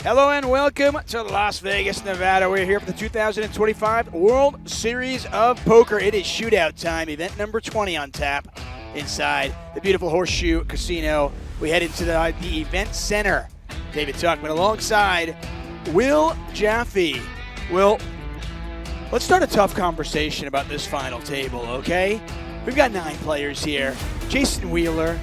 Hello and welcome to Las Vegas, Nevada. We're here for the 2025 World Series of Poker. It is shootout time, event number 20 on tap inside the beautiful Horseshoe Casino. We head into the event center. David Tuckman alongside Will Jaffe. Will, let's start a tough conversation about this final table, okay? We've got 9 players here. Jason Wheeler,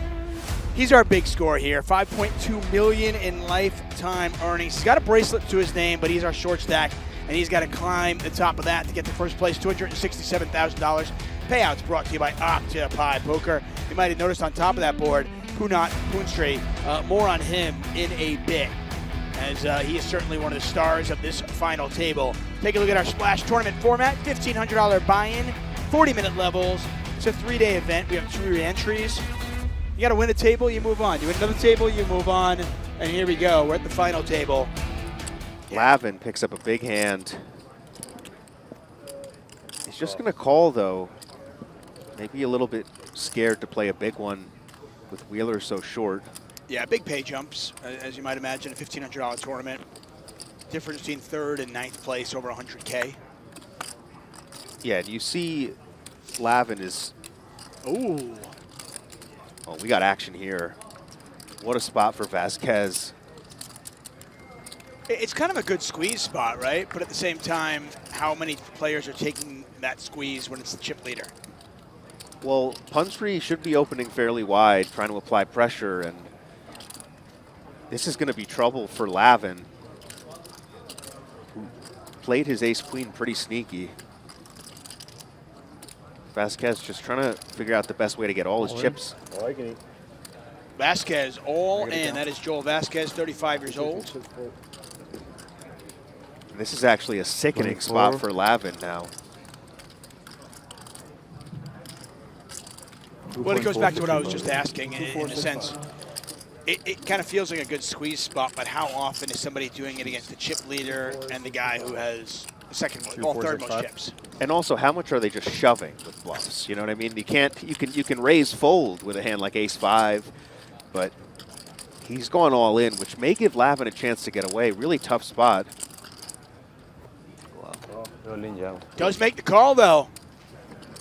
he's our big score here, $5.2 million in lifetime earnings. He's got a bracelet to his name, but he's our short stack, and he's got to climb the top of that to get to first place, $267,000. Payouts brought to you by Octopi Poker. You might have noticed on top of that board, Punnat Punsri. More on him in a bit, as he is certainly one of the stars of this final table. Take a look at our Splash Tournament format, $1,500 buy-in, 40-minute levels. It's a 3-day event. We have 2 entries. You got to win a table, you move on. You win another table, you move on. And here we go. We're at the final table. Lavin picks up a big hand. He's just going to call, though. Maybe a little bit scared to play a big one with Wheeler so short. Yeah, big pay jumps, as you might imagine, a $1,500 tournament. Difference between 3rd and 9th place, over 100K. Yeah, and you see Lavin is... Ooh. Oh, we got action here. What a spot for Vazquez. It's kind of a good squeeze spot, right? But at the same time, how many players are taking that squeeze when it's the chip leader? Well, Punsri should be opening fairly wide, trying to apply pressure, and this is going to be trouble for Lavin, who played his ace-queen pretty sneaky. Vazquez just trying to figure out the best way to get all his chips. Vazquez all in. That is Joel Vazquez, 35 years old. And this is actually a sickening spot for Lavin now. Well, it goes back to what I was just asking in a sense. It kind of feels like a good squeeze spot, but how often is somebody doing it against the chip leader and the guy who has the third most chips? And also, how much are they just shoving with bluffs? You know what I mean? You can't. You can raise fold with a hand like Ace-5, but he's going all in, which may give Lavin a chance to get away. Really tough spot. Wow. Does make the call though,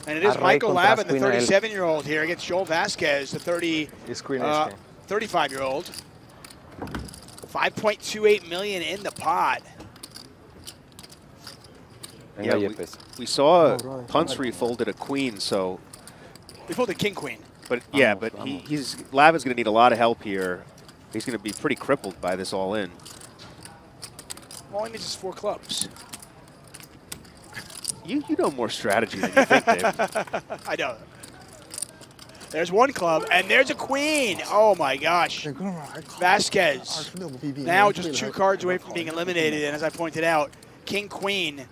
and it is Michael Lavin, the 37-year-old here against Joel Vazquez, the 35-year-old. $5.28 million in the pot. Yeah, we saw Punsri folded a queen, so. We folded king queen. But yeah, but Lavin's going to need a lot of help here. He's going to be pretty crippled by this all in. All he needs is 4 clubs. You know more strategy than you think, Dave. I know. There's 1 club, and there's a queen. Oh my gosh. Vazquez now just 2 cards away from being eliminated, and as I pointed out, king queen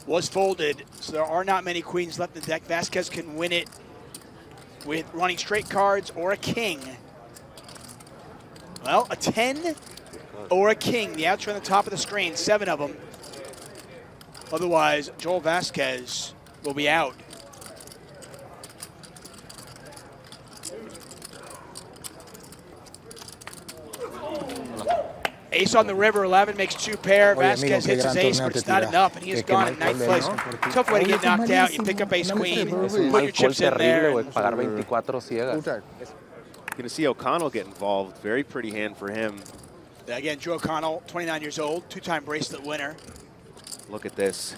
was folded, so there are not many queens left in the deck. Vazquez can win it with running straight cards or a king. Well, a 10 or a king. The outs are on the top of the screen, 7 of them. Otherwise, Joel Vazquez will be out. Ace on the river, Lavin makes 2 pair. Vazquez hits his ace, but it's not enough, and he is gone in 9th place. Tough way to get knocked out. You pick up ace-queen, put your chips in there. You're going to see O'Connell get involved. Very pretty hand for him. Again, Joe O'Connell, 29 years old, 2-time bracelet winner. Look at this.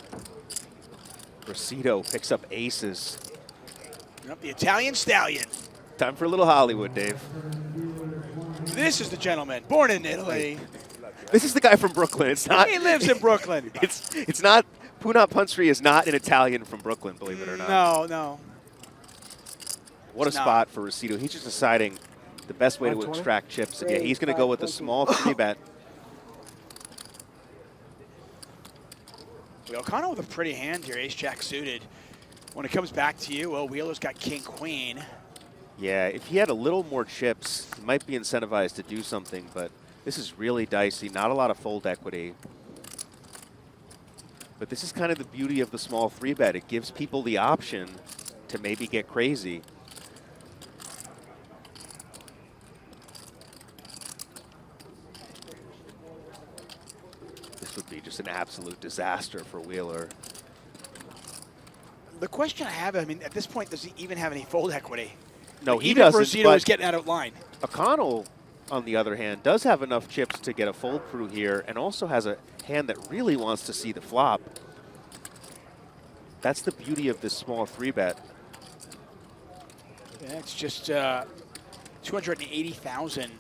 Rossitto picks up aces. Yep, the Italian stallion. Time for a little Hollywood, Dave. This is the gentleman, born in Italy. This is the guy from Brooklyn. It's not. He lives in Brooklyn. It's not. Punnat Punsri is not an Italian from Brooklyn, believe it or not. No. What a spot for Rossitto. He's just deciding the best way to extract chips. And yeah, he's going to go with a small 3-bet. O'Connell with a pretty hand here, ace-jack suited. When it comes back to you, well, Wheeler's got king-queen. Yeah, if he had a little more chips, he might be incentivized to do something, but this is really dicey. Not a lot of fold equity. But this is kind of the beauty of the small 3-bet. It gives people the option to maybe get crazy. This would be just an absolute disaster for Wheeler. The question I have, I mean, at this point, does he even have any fold equity? No, like, he even doesn't. Rossitto is getting out of line. O'Connell, on the other hand, does have enough chips to get a fold through here, and also has a hand that really wants to see the flop. That's the beauty of this small 3-bet. Yeah, it's just 280,000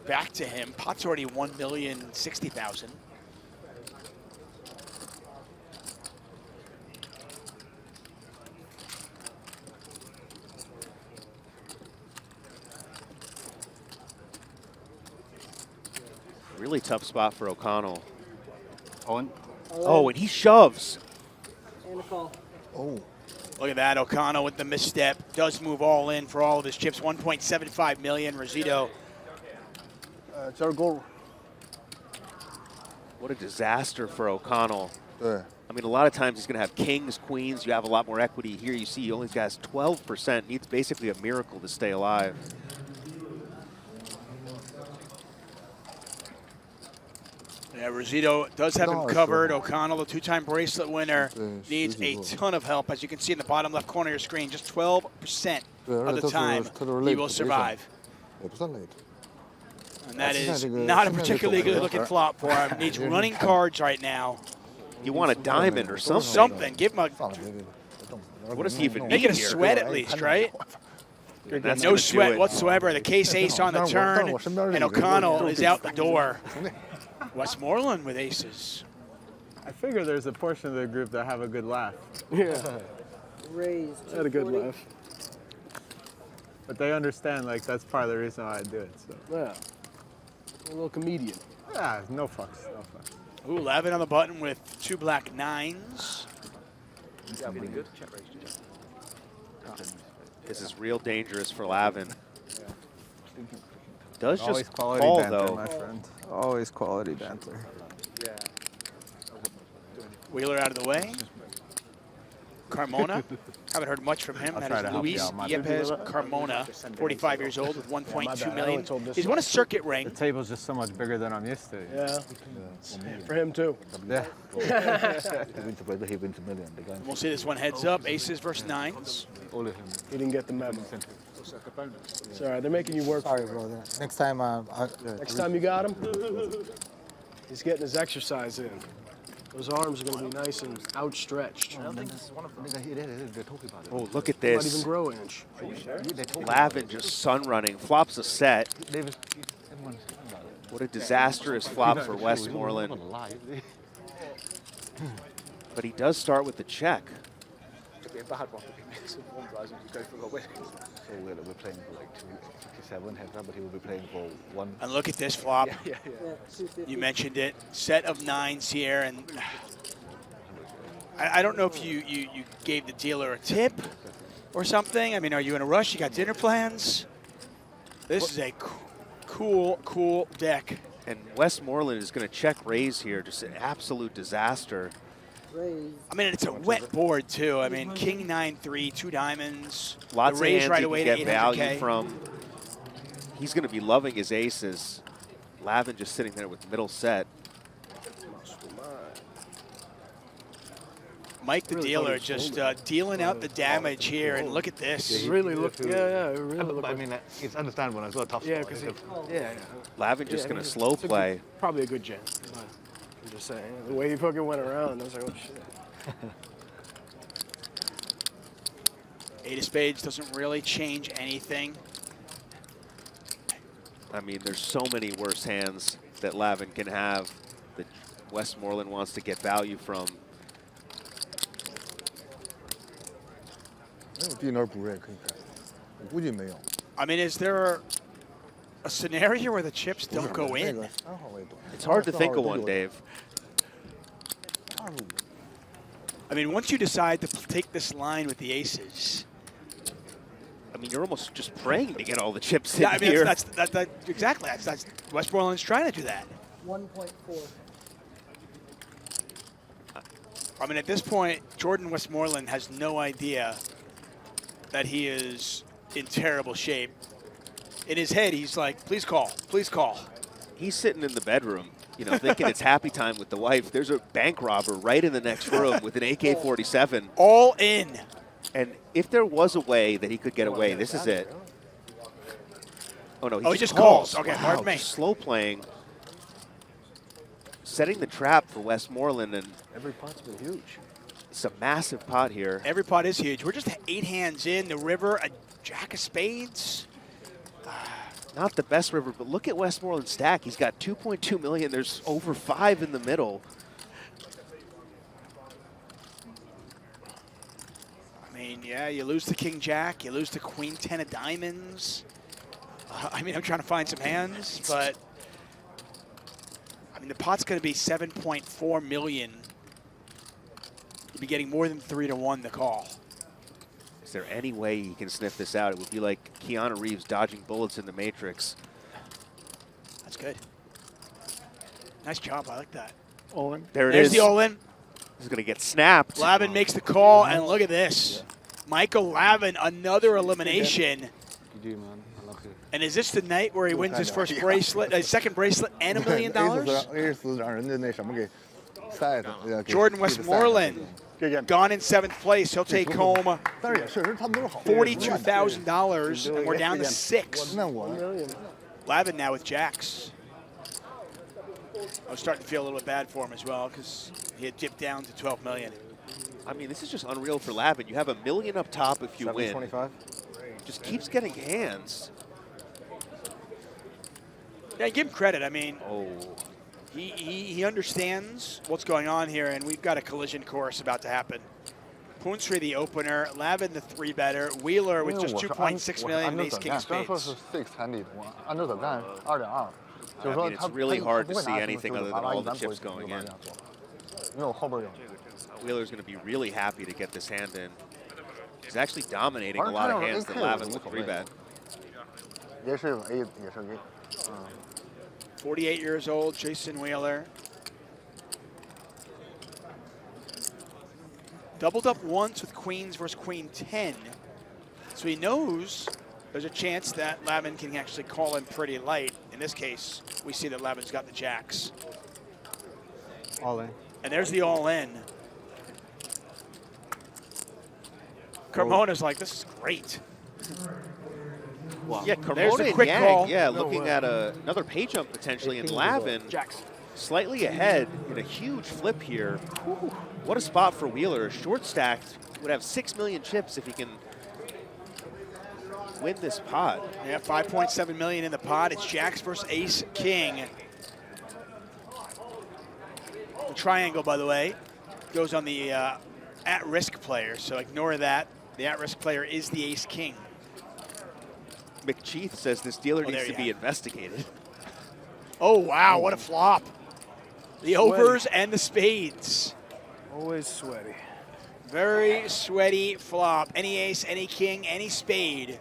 back to him. Pot's already 1,060,000. Really tough spot for O'Connell. Owen. Oh, and he shoves. And a call. Oh. Look at that, O'Connell with the misstep. Does move all in for all of his chips. 1.75 million. Rossitto. It's our goal. What a disaster for O'Connell. Yeah. I mean, a lot of times he's going to have kings, queens. You have a lot more equity. Here you see he only has 12%. Needs basically a miracle to stay alive. Yeah, Rossitto does have him covered. O'Connell, the two-time bracelet winner, needs a ton of help. As you can see in the bottom left corner of your screen, just 12% of the time he will survive. And that is not a particularly good-looking flop for him. Needs running cards right now. You want a diamond or something. Something. Give him a... What does he even need Make it a here? sweat at least, right? That's No gonna sweat do it. whatsoever. The case ace on the turn, and O'Connell is out the door. Westmorland with aces. I figure there's a portion of the group that have a good laugh. Yeah. Raised. I had a good laugh. But they understand, like, that's part of the reason why I do it. So. Yeah. A little comedian. Yeah, no fucks, no fucks. Ooh, Lavin on the button with two black nines. This is real dangerous for Lavin. Does Always just quality call, banter, though. my friend. Always quality banter. Wheeler out of the way. Carmona. Haven't heard much from him. I'll That try is to help you Luis out, my Yepez Carmona, 45 years old with 1.2 million. He's won a circuit ring. The table's just so much bigger than I'm used to. Yeah. For him too. Yeah. We'll see this one heads up. Aces versus nines. He didn't get the memo. It's all right. They're making you work. Sorry, brother. Next time, Next time you got him, he's getting his exercise in. Those arms are going to be nice and outstretched. Oh, look at Might even this. grow an inch. Lavin just sun running. Flops a set. What a disastrous flop for Westmorland. But he does start with the check. We're playing for like 257 heads up, but he will be playing for one. And look at this flop. You mentioned it. Set of nines here. And I don't know if you gave the dealer a tip or something. I mean, are you in a rush? You got dinner plans? This is a cool deck. And Westmorland is going to check raise here. Just an absolute disaster. I mean, it's a wet board, too. I mean, king 9-3, two diamonds. Lots the raise of hands right he away can to get value 800K. from. He's going to be loving his aces. Lavin just sitting there with middle set. Mike, the dealer, just dealing out the damage here. And look at this. Really look. Yeah. It really look. I mean, it's understandable as well. Tough Yeah, spot. because Lavin just going to slow play. Probably a good jam. I'm just saying. The way he fucking went around, I was like, oh shit. Eight of spades doesn't really change anything. I mean, there's so many worse hands that Lavin can have that Westmorland wants to get value from. I mean, is there a scenario where the chips don't go in? It's hard to think of one, Dave. I mean, once you decide to take this line with the aces. I mean, you're almost just praying to get all the chips in Yeah, I mean, here. exactly. That's Westmorland's trying to do that. 1.4. I mean, at this point, Jordan Westmorland has no idea that he is in terrible shape. In his head, he's like, please call, please call. He's sitting in the bedroom you know, thinking it's happy time with the wife. There's a bank robber right in the next room with an AK-47. All in. And if there was a way that he could get away, this is it. Oh, no, he just calls. Okay, wow, pardon me. Slow playing. Setting the trap for Westmorland, and Every pot's been huge. it's a massive pot here. Every pot is huge. We're just 8 hands in. The river, a jack of spades. Not the best river, but look at Westmoreland's stack. He's got 2.2 million. There's over 5 in the middle. I mean, yeah, you lose to king jack. You lose to queen 10 of diamonds. I mean, I'm trying to find some hands, but I mean, the pot's going to be 7.4 million. You'd be getting more than 3 to 1 to call. Is there any way he can sniff this out? It would be like Keanu Reeves dodging bullets in the Matrix. That's good. Nice job. I like that. All in. There it There's is. the all-in. This is going to get snapped. Lavin makes the call, and look at this. Michael Lavin, another elimination. You do, man. I love you. And is this the night where he wins his first bracelet, his second bracelet, and $1 million? 意思是让人家那什么给晒的。给 Jordan 给晒的 Westmoreland gone in 7th place. He'll take home 但是也确实他们都是好。 $42,000, and we're down to 6. 那我 Lavin now with jacks. I was starting to feel a little bit bad for him as well because he had dipped down to 12 million. I mean, this is just unreal for Lavin. You have $1 million up top if you win. 25. Just keeps getting hands. Yeah, give him credit. I mean, Oh, he understands what's going on here, and we've got a collision course about to happen. Punsri the opener, Lavin the 3-better, Wheeler with just 2.6 million and ace king 虽然说是 spades. 6残里，我按照走干2.2，就是 I 说 mean, 他 it's really hard to 他不会 see 拿 anything 就是 other 把 than 它 all 一 the 般不会 chips going 不会 in. 这样做，因为我后边有。 Wheeler's going to be really happy to get this hand in. He's actually dominating a lot of hands that Lavin with 3-bet. 也是有 A， 也是 A， 48 years old, Jason Wheeler. Doubled up once with queens versus queen 10. So he knows there's a chance that Lavin can actually call him pretty light. In this case, we see that Lavin's got the jacks. All in. And there's the all-in. Carmona's like, this is great. Yeah, There's Carmona the and quick Yang, call. yeah, looking at another pay jump potentially, and Lavin Jacks. slightly ahead in a huge flip here. Whew, what a spot for Wheeler. Short stacked, would have 6 million chips if he can win this pot. Yeah, 5.7 million in the pot. It's jacks versus ace king. The triangle, by the way, goes on the at-risk player, so ignore that. The at-risk player is the ace king. McCheath says this dealer needs there to you be have it. investigated. Oh, wow, what a flop. The overs and the spades. Always sweaty. Very sweaty flop. Any ace, any king, any spade.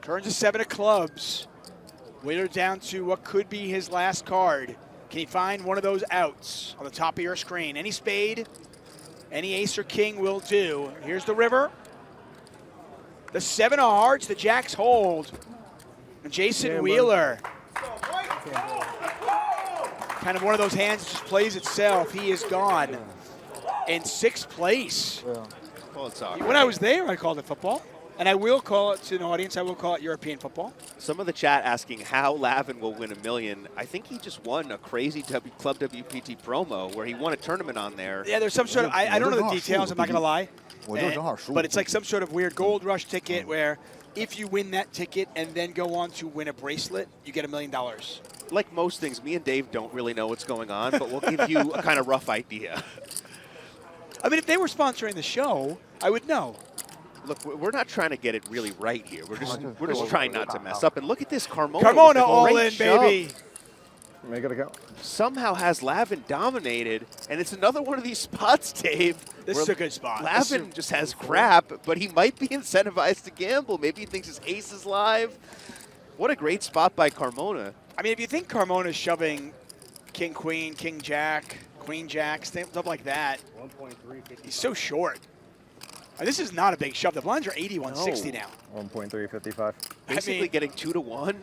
Turns to 7 of clubs. Wheeler down to what could be his last card. Can he find one of those outs on the top of your screen? Any spade, any ace or king will do. Here's the river. The 7 of hearts, the jacks hold. And Jason Yeah, Wheeler. Kind of one of those hands that just plays itself. He is gone in 6th place. Well, it's soccer. When I was there, I called it football. And I will call it, to an audience, I will call it European football. Some of the chat asking how Lavin will win $1 million. I think he just won a crazy Club WPT promo where he won a tournament on there. Yeah, there's some sort of, I don't know the details, I'm not going to lie. But it's like some sort of weird gold rush ticket where if you win that ticket and then go on to win a bracelet, you get $1 million. Like most things, me and Dave don't really know what's going on, but we'll give you a kind of rough idea. I mean, if they were sponsoring the show, I would know. Look, we're not trying to get it really right here. We're just trying not to mess up. And look at this Carmona. Carmona all in, baby. Make it a go. Somehow has Lavin dominated, and it's another one of these spots, Dave. This is a good spot. Lavin just has crap, but he might be incentivized to gamble. Maybe he thinks his ace is live. What a great spot by Carmona. I mean, if you think Carmona's shoving king, queen, king, jack, queen, jack, stuff like that, he's so short. This is not a big shove. The blinds are 81-60 now. 1.355. Basically getting 2 to 1.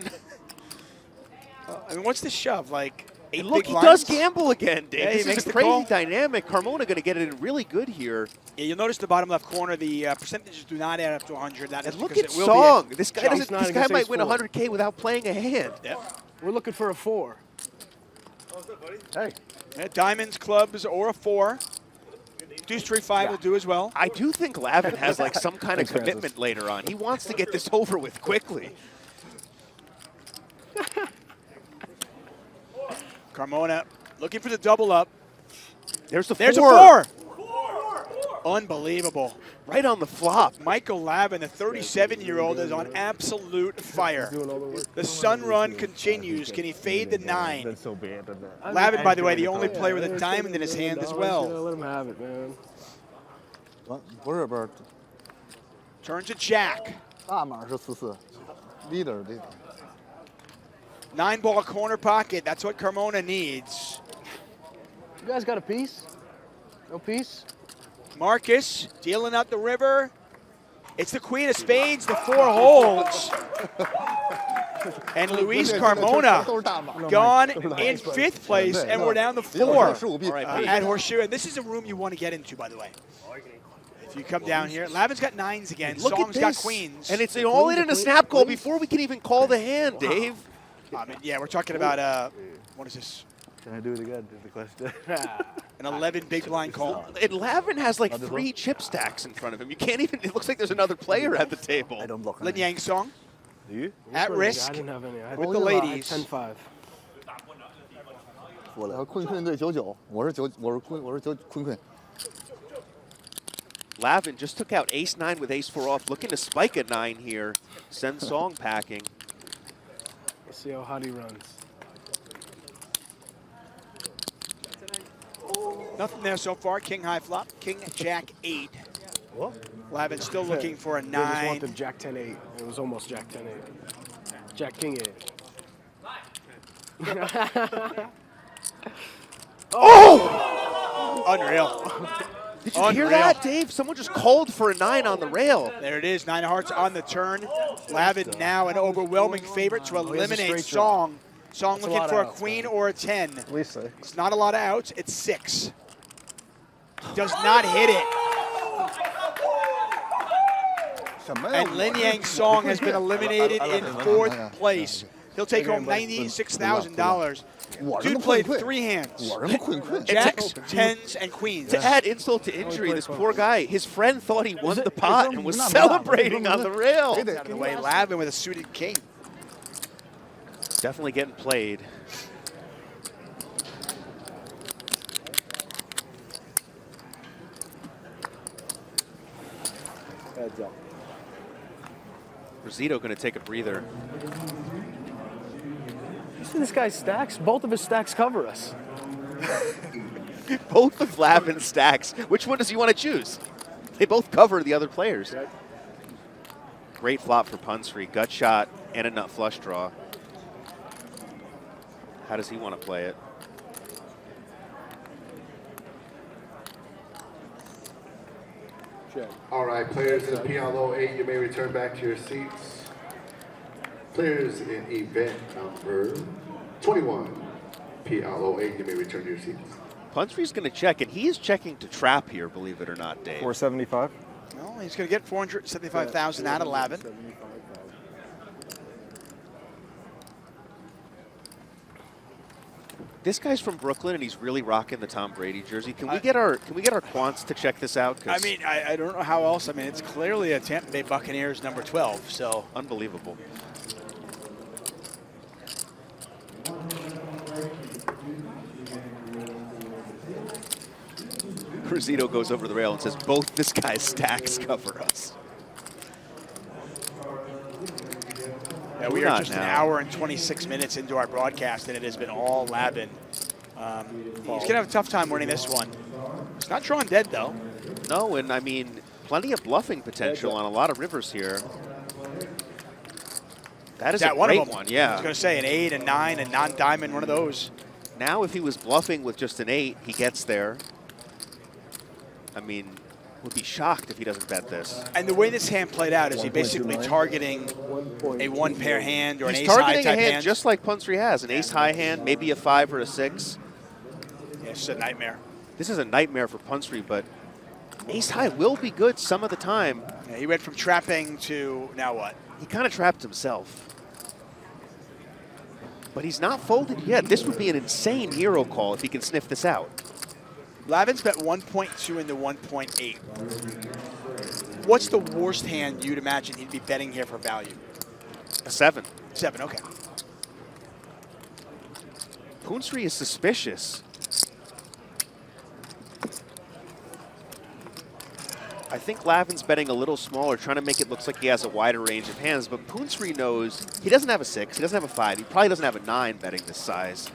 I mean, what's the shove? Like 8 Look, big he blinds? does gamble again, Dave. Yeah, he This makes is a the crazy call. dynamic. Carmona going to get it in really good here. Yeah, you'll notice the bottom left corner, the percentages do not add up to 100. That is And look because at it will Song. be This guy He's doesn't. not This guy against might win ace-4. 100K without playing a hand. We're looking for a 4. Hey. Yeah, diamonds, clubs, or a 4. Deuce 3-5 will do as well. I do think Lavin has like some kind of Thanks, Francis. commitment later on. He wants to get this over with quickly. Carmona looking for the double up. There's a There's four. a 4. Unbelievable. Right on the flop. Michael Lavin, the 37-year-old, is on absolute fire. Doing all the work. The sun run continues. Can he fade the 9? Then so be it. Lavin, by the way, the only player with a diamond in his hand as well. Let him have it, man. 不是不是， Turns a jack. 大码是44 ，leader leader。 9-ball corner pocket. That's what Carmona needs. You guys got a piece? No piece? Marcus dealing out the river. It's the queen of spades, the 4 holds. And Luis Carmona 都是大码。 gone in 5th place, and we're down to 4 15币。 at Horseshoe. And this is a room you want to get into, by the way. If you come down here, Lavin's got 9s again. Look Song's at got this. queens. And it's all in a snap call before we can even call the hand, Dave. I mean, yeah, we're talking about, what is this? Can I do it again? Is the question. An 11 big blind call. And Lavin has like 3 chip stacks in front of him. You can't even, it looks like there's another player at the table. I don't block. Linyang Song Do you? at I risk didn't have any. I had with the ladies. 10-5. 我来。坤坤对99，我是坤坤。 Lavin just took out ace-9 with ace-4 off, looking to spike a 9 here. Send Song packing. Let's see how hot he runs. Nothing there so far. King high flop. King Jack 8. What? Lavin still looking for a They just 9. wanted Jack 10-8. It was almost Jack 10-8. Jack King 8. Unreal. Did you hear that, Dave? Someone just called for a 9 on the rail. There it is. 9 of hearts on the turn. Lavin now an overwhelming favorite to he has a eliminate straight draw. Song. Song That's a looking lot for a of outs, queen man. or a 10. At least 6. It's not a lot of outs. It's 6. Does not hit it. 什么呀？ And Linyang Song has been eliminated in 4th place. He'll take home $96,000. Dude played 3 hands. 我什么坤坤？ Jacks, 10s, and queens. To add insult to injury, this poor guy, his friend thought he won the pot and was celebrating on the rail. Out of the way, Lavin with a suited king. Definitely getting played. Rossitto going to take a breather. You see this guy's stacks? Both of his stacks cover us. Both of Lavin's stacks. Which one does he want to choose? They both cover the other players. Great flop for Punsri. Gut shot and a nut flush draw. How does he want to play it? All right, players in PLO 8, you may return back to your seats. Players in event number 21, PLO 8, you may return to your seats. Punsri's going to check, and he is checking to trap here, believe it or not, Dave. 475. Well, he's going to get $475,000 out of Lavin. This guy's from Brooklyn, and he's really rocking the Tom Brady jersey. Can we get our quants to check this out? I mean, I don't know how else. I mean, it's clearly a Tampa Bay Buccaneers number 12, so. Unbelievable. Rossitto goes over the rail and says, both this guy's stacks cover us. Yeah, we are just an hour and 26 minutes into our broadcast, and it has been all Lavin. He's going to have a tough time winning this one. It's not drawn dead, though. No, and I mean, plenty of bluffing potential on a lot of rivers here. That is a one great of them. one, yeah. I was going to say an 8, a 9, a non-diamond, one of those. Now if he was bluffing with just an 8, he gets there. I mean, would be shocked if he doesn't bet this. And the way this hand played out is he basically targeting a one-pair hand or an He's ace-high targeting type a hand hand. just like Punsri has, an ace-high hand, maybe a 5 or a 6. Yeah, it's a nightmare. This is a nightmare for Punsri, but ace-high will be good some of the time. Yeah, he went from trapping to now what? He kind of trapped himself. But he's not folded yet. This would be an insane hero call if he can sniff this out. Lavin's bet 1.2 into 1.8. What's the worst hand you'd imagine he'd be betting here for value? A 7. 7, okay. Punsri is suspicious. I think Lavin's betting a little smaller, trying to make it look like he has a wider range of hands, but Punsri knows he doesn't have a 6, he doesn't have a 5, he probably doesn't have a 9 betting this size.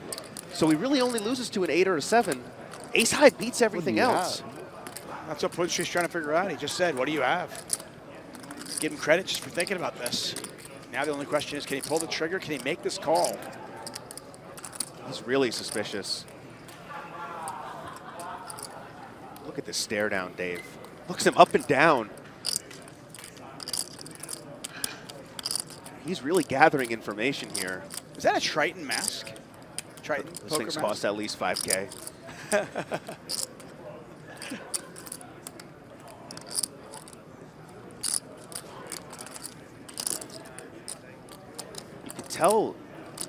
So he really only loses to an 8 or a 7. Ace-high beats everything else. That's what Punsri's trying to figure out. He just said, what do you have? Give him credit just for thinking about this. Now the only question is, can he pull the trigger? Can he make this call? He's really suspicious. Look at this stare down, Dave. Looks him up and down. He's really gathering information here. Is that a Triton mask? Triton Those poker things mask? cost at least 5K. You can tell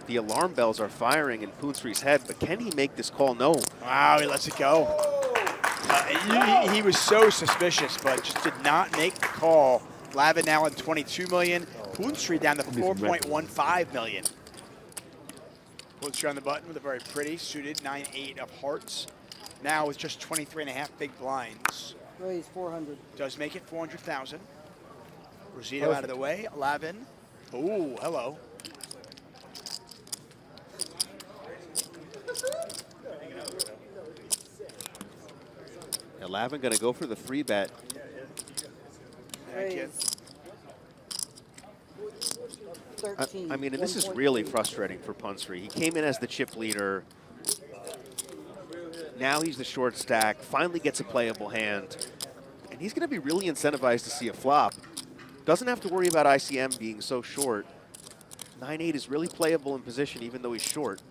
the alarm bells are firing in Punsri's head, but can he make this call? No. Wow, he lets it go. He was so suspicious, but just did not make the call. Lavin now at 22 million. Punsri down to 4.15 million. Punsri on the button with a very pretty suited 9-8 of hearts. Now with just 23.5 big blinds. Raise 400. Does make it 400,000. Rossitto out of the way. Lavin. Ooh, hello. Now Lavin going to go for the 3-bet. Thank you. 13. I mean, and this is really frustrating for Punsri. He came in as the chip leader. Now he's the short stack, finally gets a playable hand. And he's going to be really incentivized to see a flop. Doesn't have to worry about ICM being so short. 9-8 is really playable in position even though he's short.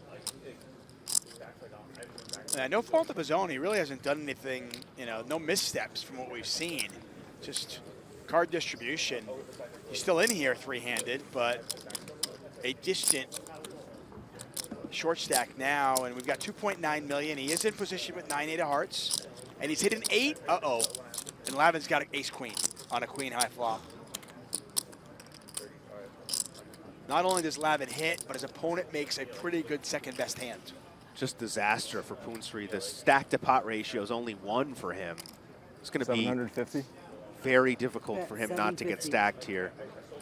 No fault of his own. He really hasn't done anything, no missteps from what we've seen. Just card distribution. He's still in here three-handed, but a distant short stack now, and we've got 2.9 million. He is in position with 9-8 of hearts, and he's hit an 8. Uh-oh. And Lavin's got an ace-queen on a queen-high flop. Not only does Lavin hit, but his opponent makes a pretty good second-best hand. Just disaster for Punsri. The stack-to-pot ratio is only 1 for him. It's going to be 750. very difficult for him not to get stacked here.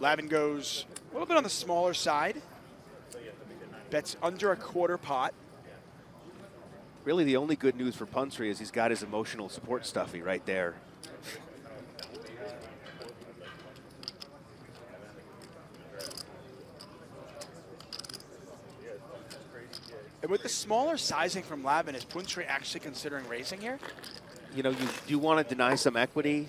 Lavin goes a little bit on the smaller side. Bets under a quarter pot. Really, the only good news for Punsri is he's got his emotional support stuffy right there. And with the smaller sizing from Lavin, is Punsri actually considering raising here? You know, you do want to deny some equity,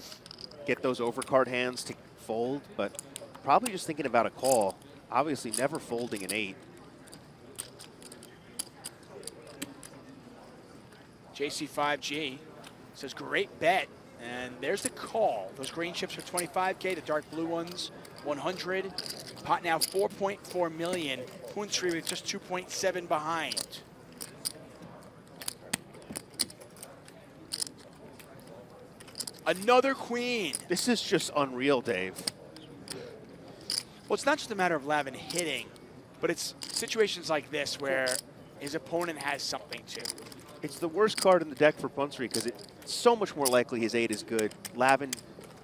get those overcard hands to fold, but probably just thinking about a call. Obviously never folding an 8. JC5G says, great bet. And there's the call. Those green chips are 25K, the dark blue ones, 100. Pot now 4.4 million. Punsri with just 2.7 behind. Another queen. This is just unreal, Dave. Well, it's not just a matter of Lavin hitting, but it's situations like this where his opponent has something to. It's the worst card in the deck for Punsri because it's so much more likely his 8 is good. Lavin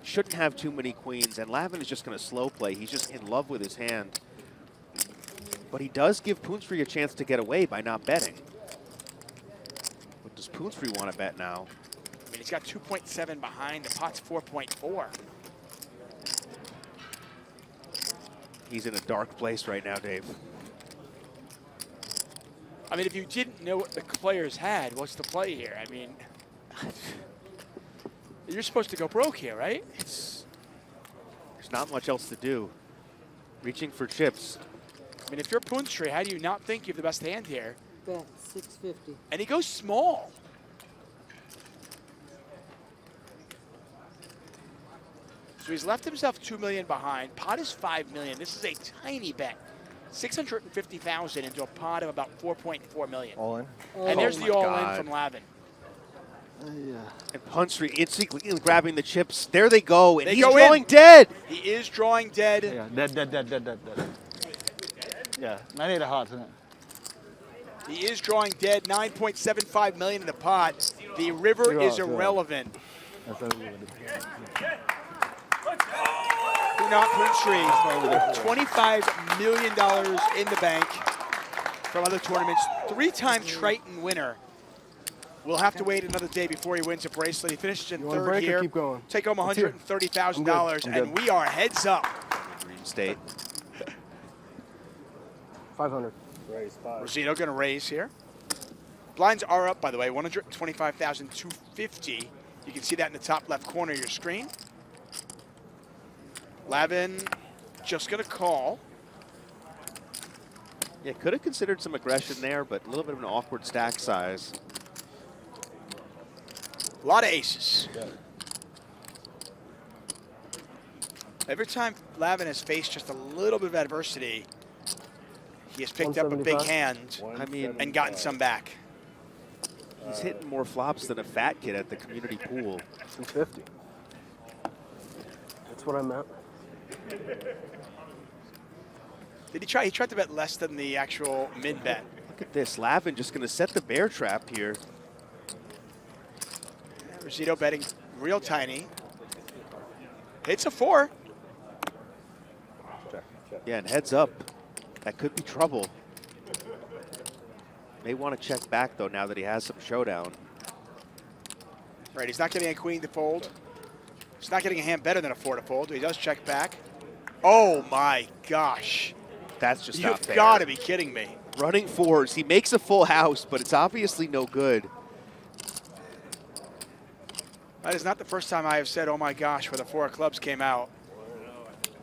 shouldn't have too many queens, and Lavin is just going to slow play. He's just in love with his hand. But he does give Punsri a chance to get away by not betting. What does Punsri want to bet now? I mean, he's got 2.7 behind. The pot's 4.4. He's in a dark place right now, Dave. I mean, if you didn't know what the players had, what's the play here? I mean, You're supposed to go broke here, right? There's not much else to do. Reaching for chips. I mean, if you're Punsri, how do you not think you have the best hand here? Bet 650. And he goes small. So he's left himself $2 million behind. Pot is $5 million. This is a tiny bet. 650,000 into a pot of about 4.4 million. All in. And there's my the all-in God. from Lavin. And Punsri instantly grabbing the chips. There they go. And They he's go drawing in. dead. He is drawing dead. Yeah, dead. Yeah, 98 hot, isn't it? He is drawing dead. 9.75 million in the pot. The river is irrelevant. That's what we would do. Punnat Punsri, $25 million in the bank from other tournaments. 3-time Triton winner. We'll have to wait another day before he wins a bracelet. He finishes in You want a third break or here. keep going? Take home $130,000, I'm and good. we are heads up. Green State. 500. Rossitto going to raise here. Blinds are up, by the way, 125,250. You can see that in the top left corner of your screen. Lavin just going to call. Yeah, could have considered some aggression there, but a little bit of an awkward stack size. A lot of aces. Every time Lavin has faced just a little bit of adversity, he has picked up a big 175. hand I mean, and gotten some back. he's hitting more flops than a fat kid at the community pool. 250. That's what I meant. Did he try? He tried to bet less than the actual mid bet. Look at this. Lavin just going to set the bear trap here. Rossitto betting real tiny. Hits a 4. Yeah, and heads up. That could be trouble. May want to check back, though, now that he has some showdown. Right, he's not getting a queen to fold. He's not getting a hand better than a 4 to fold. He does check back. Oh my gosh. That's just not You've fair. got to be kidding me. Running fours. He makes a full house, but it's obviously no good. That is not the first time I have said, oh my gosh, where the 4 of clubs came out.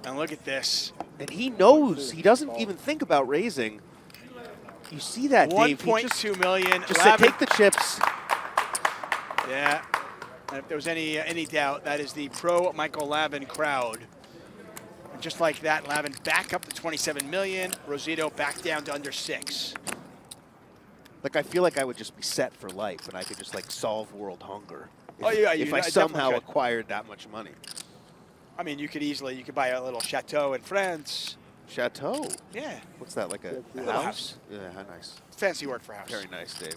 And look at this. And he knows. He doesn't even think about raising. You see that, Dave. He 1.2 million. just said, Lavin- take the chips. Yeah. And if there was any doubt, that is the pro Michael Lavin crowd. And just like that, Lavin back up to 27 million. Rossitto back down to under 6. Like, I feel like I would just be set for life, and I could just, like, solve world hunger. Oh, yeah, if you I definitely somehow could. acquired that much money. I mean, you could buy a little chateau in France. Chateau? Yeah. What's that, like a Little house. Yeah, how nice. Fancy word for house. Very nice, Dave.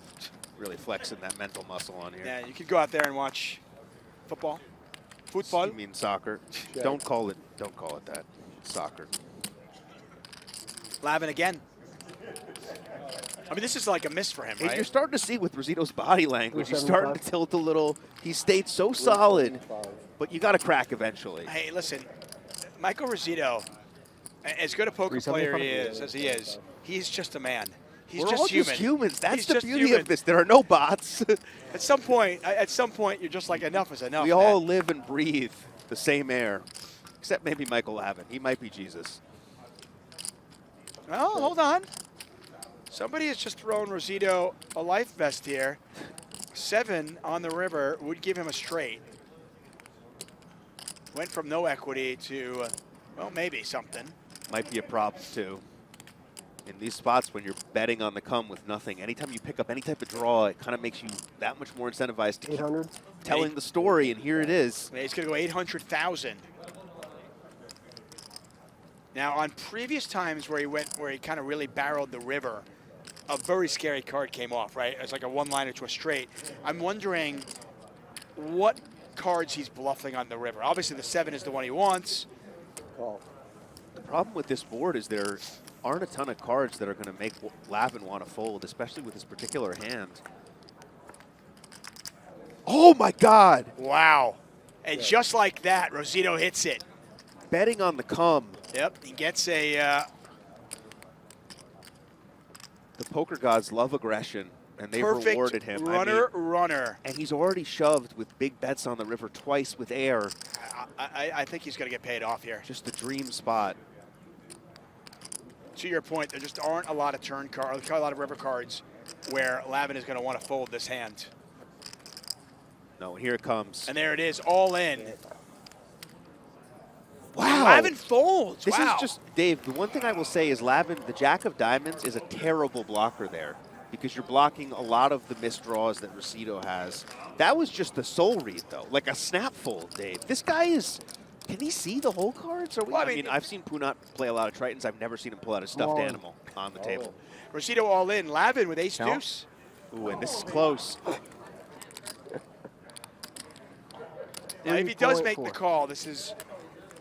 Really flexing that mental muscle on here. Yeah, you could go out there and watch football. Football. You mean soccer? Don't call it that. Soccer. Lavin again. I mean, this is like a miss for him, And right? you're starting to see with Rossitto's body language, he's 375. starting to tilt a little. He stayed so solid, but you got to crack eventually. Hey, listen, Michael Rossitto, as good a poker player he is, as he is, he's just a man. He's We're just all human. just humans. That's He's the just beauty human. of this. There are no bots. At some point, you're just like, enough is enough. We all live and breathe the same air, except maybe Michael Lavin. He might be Jesus. Well, hold on. Somebody has just thrown Rossitto a life vest here. 7 on the river would give him a straight. Went from no equity to, well, maybe something. Might be a problem too. In these spots when you're betting on the come with nothing, anytime you pick up any type of draw, it kind of makes you that much more incentivized to keep 800. telling the story, and here it is. Yeah, he's going to go 800,000. Now, on previous times where he kind of really barreled the river, a very scary card came off, right? It's like a one-liner to a straight. I'm wondering what cards he's bluffing on the river. Obviously, the 7 is the one he wants. The problem with this board is there aren't a ton of cards that are going to make Lavin want to fold, especially with this particular hand. Oh my God! Wow. And just like that, Rossitto hits it. Betting on the come. Yep, he gets a... The poker gods love aggression. And they've Perfect rewarded him. runner. And he's already shoved with big bets on the river twice with air. I think he's going to get paid off here. Just the dream spot. To your point, there just aren't a lot of turn cards, a lot of river cards where Lavin is going to want to fold this hand. No, here it comes. And there it is, all in. Wow. Lavin folds. This wow. is just, Dave, the one thing I will say is Lavin, the Jack of Diamonds, is a terrible blocker there because you're blocking a lot of the missed draws that Rossitto has. That was just the soul read, though, like a snap fold, Dave. This guy is, can he see the whole cards? Well, I mean, I've seen Punnat play a lot of Tritons. I've never seen him pull out a stuffed animal on the table. Rossitto all in. Lavin with ace deuce. Ooh, and this is close. Now, if he does make the call, this is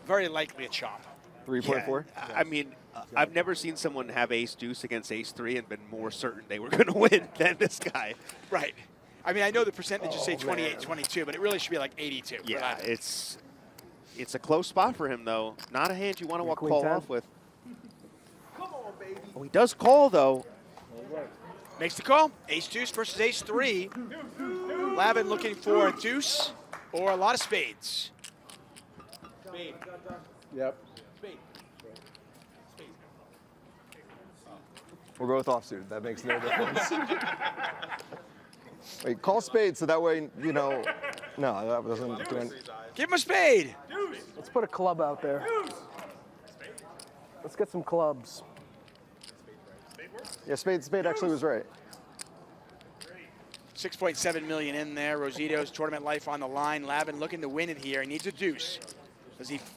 very likely a chop. 3.4. I mean, I've never seen someone have ace deuce against ace three and been more certain they were going to win than this guy. Right. I mean, I know the percentages say 28, 22, but it really should be like 82. Yeah, it's a close spot for him, though. Not a hand you want to call off with. Come on, baby. Oh, he does call, though. Makes the call. Ace deuce versus ace three. Lavin looking for a deuce or a lot of spades. Spade. Yep. Spade. We'll go with offsuit. That makes no difference. Wait, call spade so that way, you know. No, that doesn't do anything. Give him a spade. Let's put a club out there. Let's get some clubs. Yeah, spade actually was right. 6.7 million in there. Rossitto's tournament life on the line. Lavin looking to win it here. He needs a deuce.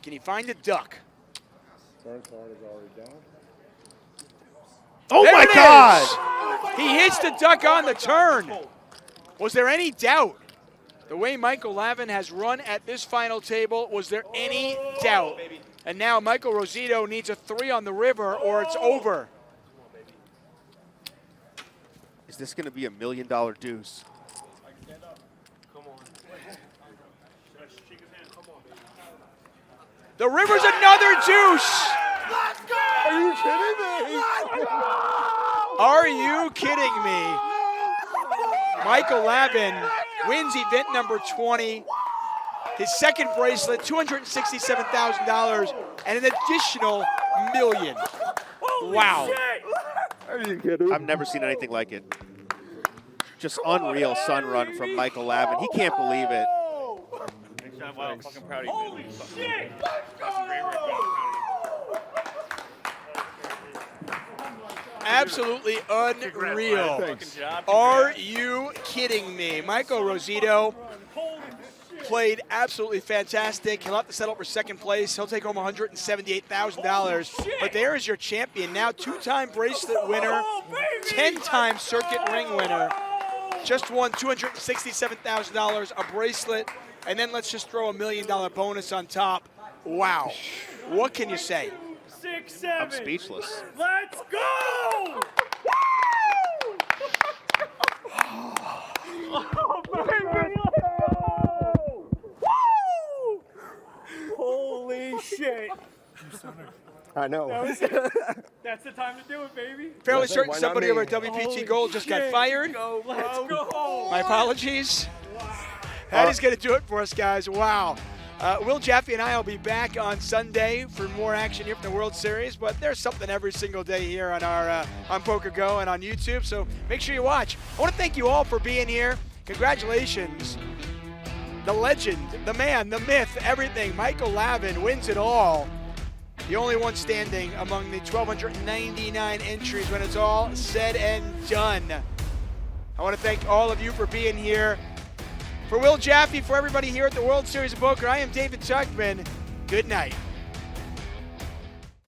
Can he find a duck? Turn card is already down. Oh there my God! He hits the duck on the turn. Was there any doubt? The way Michael Lavin has run at this final table, was there any doubt? And now Michael Rossitto needs a 3 on the river or it's over. Is this going to be $1 million deuce? The river's another deuce. Let's go! Are you kidding me? Are you kidding me? Michael Lavin wins event number 20. His second bracelet, $267,000, and an additional $1 million. Wow. Are you kidding? I've never seen anything like it. Just unreal sun run from Michael Lavin. He can't believe it. Wow, I'm fucking proud of you. Holy shit! Absolutely unreal. Are you kidding me? Michael Rossitto played absolutely fantastic. He'll have to settle for second place. He'll take home $178,000. But there is your champion now, 2-time bracelet winner, 10-time circuit ring winner. Just won $267,000, a bracelet, and then let's just throw $1 million bonus on top. Wow. What can you say? 6, 7. I'm speechless. Let's go! Oh, baby! Woo! Holy shit! I know. That's the time to do it, baby. Fairly certain why not somebody me? over at WPT Gold just got fired. Let's go! My apologies. That is going to do it for us, guys. Wow. Will Jaffe and I will be back on Sunday for more action here from the World Series, but there's something every single day here on our on PokerGO and on YouTube, so make sure you watch. I want to thank you all for being here. Congratulations. The legend, the man, the myth, everything. Michael Lavin wins it all. The only one standing among the 1,299 entries when it's all said and done. I want to thank all of you for being here. For Will Jaffe, for everybody here at the World Series of Poker, I am David Tuckman. Good night.